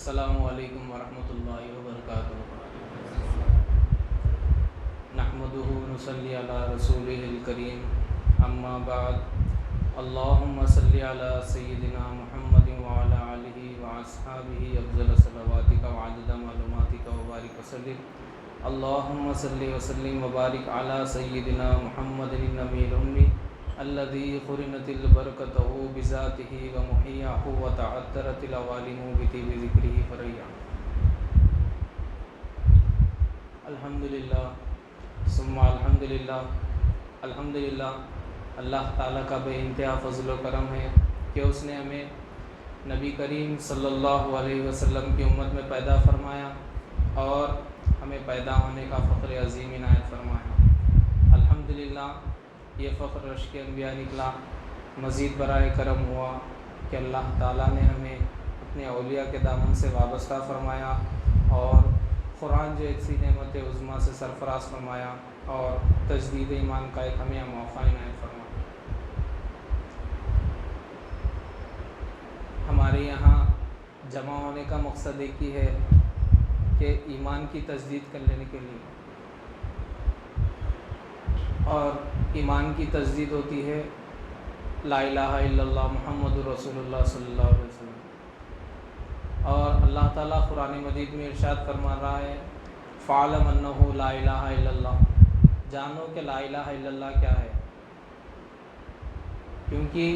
السلام علیکم ورحمۃ اللہ وبرکاتہ۔ نحمده نصلی علی رسولہ الکریم، اما بعد، اللہم صلی علی سیدنا محمد وعلی آلہ واصحابہ افضل صلواتک وعدد معلوماتک وبارک وسلم۔ اللہم صلی وسلم وبارک علی سیدنا محمد النبی الامی الذی قرنت البرکتہ بذاتہ ومحیاہ وتعطرت العوالم بطیب ذکرہ فریا۔ الحمدللہ ثم الحمدللہ۔ الحمدللہ اللہ تعالیٰ کا بے انتہا فضل و کرم ہے کہ اس نے ہمیں نبی کریم صلی اللہ علیہ وسلم کی امت میں پیدا فرمایا اور ہمیں پیدا ہونے کا فخر عظیم عنایت فرمایا۔ الحمدللہ یہ فخر رشک انبیاء نکلا، مزید برائے کرم ہوا کہ اللہ تعالیٰ نے ہمیں اپنے اولیاء کے دامن سے وابستہ فرمایا اور قرآن جو ایک سی نعمت عظمیٰ سے سرفراز فرمایا اور تجدید ایمان کا ایک ہمیں موقع عنایت فرمایا۔ ہمارے یہاں جمع ہونے کا مقصد ایک ہی ہے کہ ایمان کی تجدید کر لینے کے لیے، اور ایمان کی تجدید ہوتی ہے لا الہ الا اللہ محمد رسول اللہ صلی اللہ علیہ وسلم۔ اور اللہ تعالیٰ قرآن مجید میں ارشاد فرما رہا ہے فَاعْلَمْ أَنَّهُ لَا إِلَٰهَ إِلَّا اللَّهُ، جانو کہ لا الہ الا اللہ کیا ہے، کیونکہ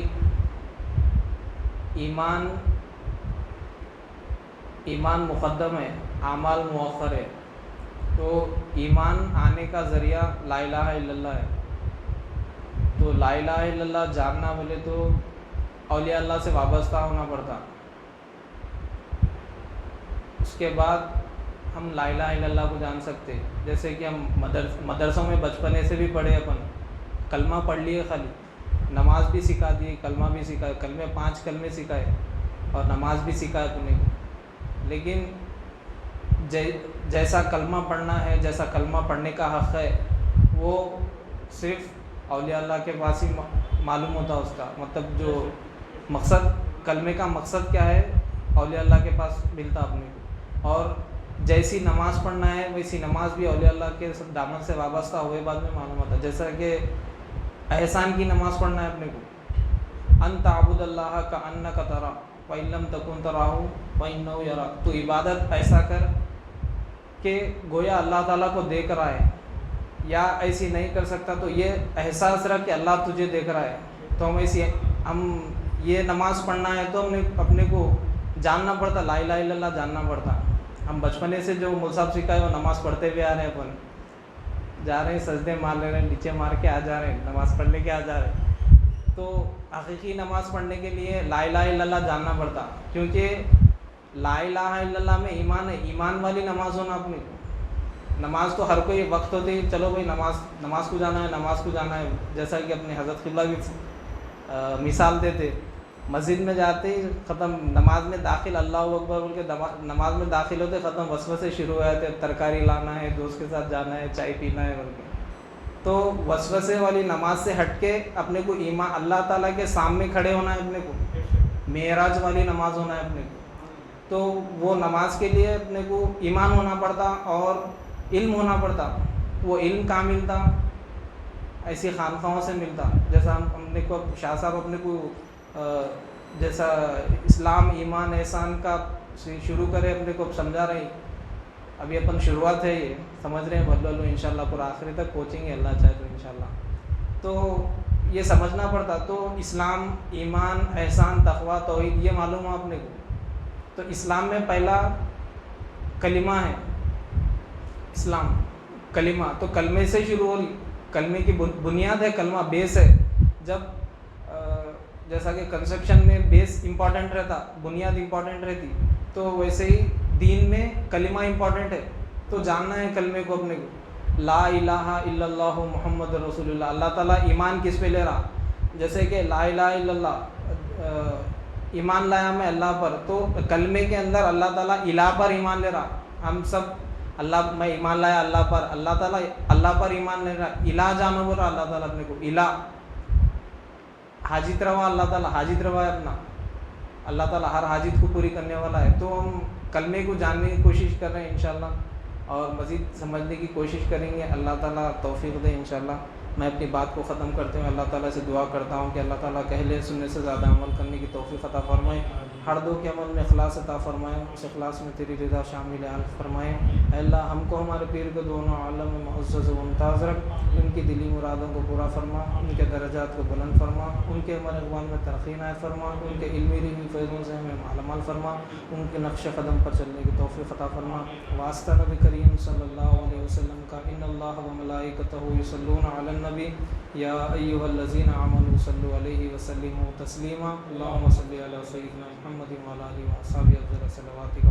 ایمان مقدم ہے، اعمال مؤخر ہے، تو ایمان آنے کا ذریعہ لا الہ الا اللہ ہے۔ تو لا الہ الا اللہ جاننا بولے تو اولیاء اللہ سے وابستہ ہونا پڑتا، اس کے بعد ہم لا الہ الا اللہ کو جان سکتے۔ جیسے کہ ہم مدرسوں میں بچپنے سے بھی پڑھے، اپن کلمہ پڑھ لیے، خالی نماز بھی سکھا دی، کلمہ بھی سکھائے، 5 کلمے سکھائے اور نماز بھی سکھائے اپنے کو، لیکن جیسا کلمہ پڑھنا ہے، جیسا کلمہ پڑھنے کا حق ہے، وہ صرف اولیاء اللہ کے پاس ہی معلوم ہوتا اس کا، مطلب جو مقصد کلمے کا مقصد کیا ہے اولیاء اللہ کے پاس ملتا اپنے کو۔ اور جیسی نماز پڑھنا ہے ویسی نماز بھی اولیاء اللہ کے دامن سے وابستہ ہوئے بعد میں معلوم ہوتا ہے۔ جیسا کہ احسان کی نماز پڑھنا ہے اپنے کو، ان تعبد اللہ کأنک تراہ فإن لم تکن تراہ فإنہ یراک، تو عبادت ایسا کر کہ گویا اللہ تعالیٰ کو دیکھ رہا ہے، یا ایسی نہیں کر سکتا تو یہ احساس رکھ کہ اللہ تجھے دیکھ رہا ہے۔ تو ہم یہ نماز پڑھنا ہے تو ہم اپنے کو جاننا پڑتا، لا الہ الا اللہ جاننا پڑتا۔ ہم بچپنے سے جو مول صاحب سکھائے وہ نماز پڑھتے ہوئے آ رہے ہیں، اپن جا رہے ہیں سجدے مار لے رہے ہیں، نیچے مار کے آ جا رہے ہیں، نماز پڑھ لے کے آ جا رہے ہیں۔ تو حقیقی نماز پڑھنے کے لیے لا الہ الا اللہ جاننا پڑتا، کیونکہ لا الہ الا اللہ میں ایمان ہے، ایمان والی نماز ہونا اپنے کو۔ نماز تو ہر کوئی وقت ہوتے ہی چلو بھائی نماز کو جانا ہے، نماز کو جانا ہے، جیسا کہ اپنے حضرت قبلہ بھی مثال دیتے، مسجد میں جاتے ہی ختم، نماز میں داخل اللہ اکبر بول کے نماز میں داخل ہوتے ختم، وسوسے شروع ہو جاتے، ترکاری لانا ہے، دوست کے ساتھ جانا ہے، چائے پینا ہے بول کے۔ تو وسوسے والی نماز سے ہٹ کے اپنے کو ایمان اللہ تعالیٰ کے سامنے کھڑے ہونا ہے، اپنے کو معراج والی نماز ہونا ہے اپنے کو۔ تو وہ نماز کے لیے اپنے کو ایمان ہونا پڑتا اور علم ہونا پڑتا۔ وہ علم کہاں ملتا؟ ایسی خانقاہوں سے ملتا، جیسا ہم نے کو شاہ صاحب اپنے کو جیسا اسلام ایمان احسان کا شروع کرے اپنے کو سمجھا رہے ہیں، ابھی اپن شروعات ہے، یہ سمجھ رہے ہیں، بدلو انشاءاللہ پورا آخری تک پہنچیں گے اللہ چاہے تو انشاءاللہ۔ تو یہ سمجھنا پڑتا، تو اسلام ایمان احسان تقویٰ توحید یہ معلوم ہو اپنے کو۔ تو اسلام میں پہلا کلمہ ہے، اسلام کلمہ، تو کلمے سے شروع ہوئی، کلمے کی بنیاد ہے کلمہ، بیس ہے۔ جب جیسا کہ کنسٹرکشن میں بیس امپورٹنٹ رہتا، بنیاد امپورٹنٹ رہتی، تو ویسے ہی دین میں کلمہ امپورٹنٹ ہے۔ تو جاننا ہے کلمے کو اپنے کو، لا الہ الا اللہ محمد رسول اللہ۔ اللہ تعالیٰ ایمان کس پہ لے رہا؟ جیسے کہ لا الہ الا اللہ ایمان لایا میں اللہ پر، تو کلمے کے اندر اللہ تعالیٰ الہ پر ایمان لے رہا۔ ہم سب اللہ، میں ایمان لایا اللہ پر، اللہ تعالیٰ اللہ پر ایمان لے رہا، الہ جانو بول رہا اللہ تعالیٰ اپنے کو، الہ۔ حاجت روا اللہ تعالیٰ حاجت روا ہے اپنا، اللہ تعالیٰ ہر حاجت کو پوری کرنے والا ہے. تو ہم کلمے کو جاننے کی کوشش کر رہے ہیں انشاءاللہ اور مزید سمجھنے کی کوشش کریں گے. اللہ تعالیٰ توفیق دے انشاءاللہ. میں اپنی بات کو ختم کرتے ہوئے اللہ تعالیٰ سے دعا کرتا ہوں کہ اللہ تعالیٰ کہلے سننے سے زیادہ عمل کرنے کی توفیق عطا فرمائے. ہر دو کے عمل میں اخلاص عطا فرمائے. اس اخلاص میں تیری رضا شامل فرمائے. اے اللہ ہم کو ہمارے پیر کو دونوں عالم میں معزز و ممتاز رکھ. ان کی دلی مرادوں کو پورا فرما. ان کے درجات کو بلند فرما. ان کے عمل اقوال میں ترقی عنایت فرما. ان کے علمی علمی فیضوں سے ہمیں مالا مال فرما. ان کے نقش قدم پر چلنے کی توفیق عطا فرما. واسطہ نبی کریم صلی اللہ علیہ وسلم کا ان اللہ و ملائکتہ یصلون علی النبی یا ایھا الذین آمنوا صلوا علیہ وسلموا تسلیما. اللهم صل علی سیدنا محمد وعلی آلہ وصحبہ افضل صلواتک